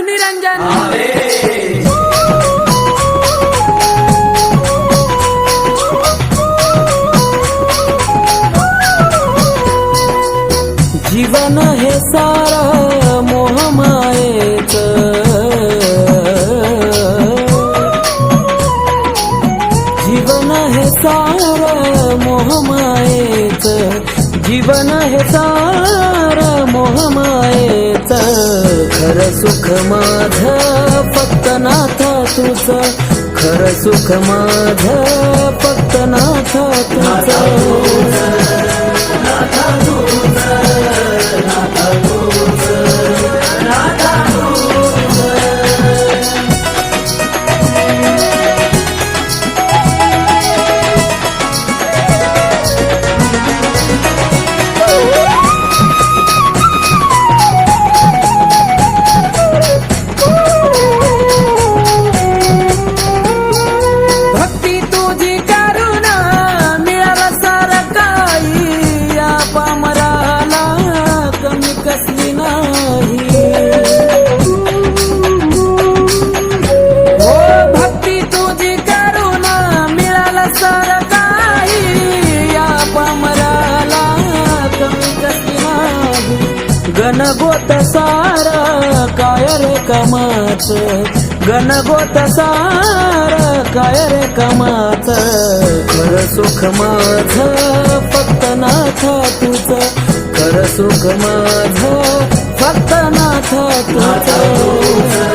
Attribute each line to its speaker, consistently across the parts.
Speaker 1: निरंजन
Speaker 2: जीवन हे सारा मोहमायेच, जीवन हे सारा मोहमायेच, जीवन हे सारा मोहमायेच. खरं सुख माझं फक्त नाथा तुझं, खरं सुख माझं फक्त नाथा तुझं. गणगोत सारा काय रे कमाच, गणगोत सारा काय रे कमाच. खरं सुख माझं फक्त नाथा तुझं, खरं सुख माझं फक्त नाथा तुझं.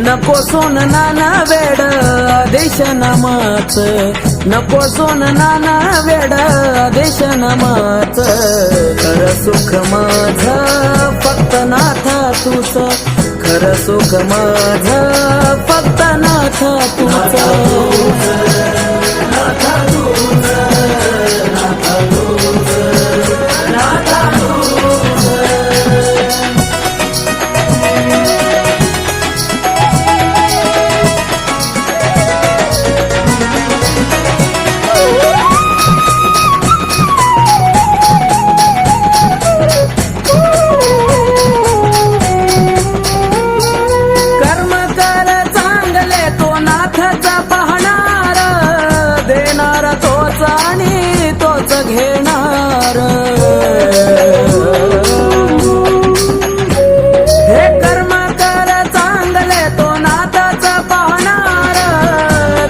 Speaker 2: नको सोन नाना वेड आदेश नामाच, नको सोन नाना वेड आदेश नामाच. खरं सुख माझं फक्त नाथा तुझं, खरं सुख माझं फक्त नाथा तुझं. घेणार हे कर्म कर चांगले तो नाथाचा पाहणार,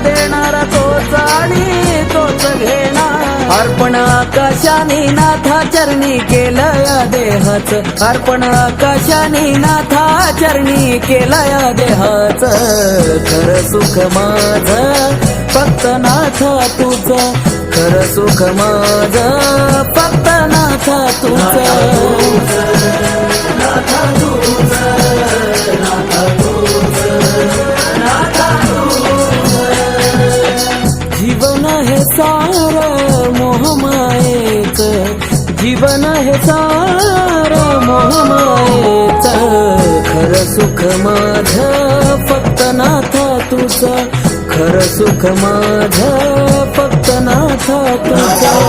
Speaker 2: देणार तोच आणि तोच घेणार. अर्पण आकाशाने नाथा चरणी केलं या देहाचं, अर्पण आकाशाने नाथा चरणी केलं या देहाचं. खरं सुख माझं फक्त नाथा तुझं, खरं सुख माझं फक्त नाथा तुझं. जीवन हे सारं मोहमायेच, जीवन हे सारं मोहमायेच. खरं सुख माझं फक्त नाथा तुझं, खरं सुख माझं फक्त नाथा तुझं.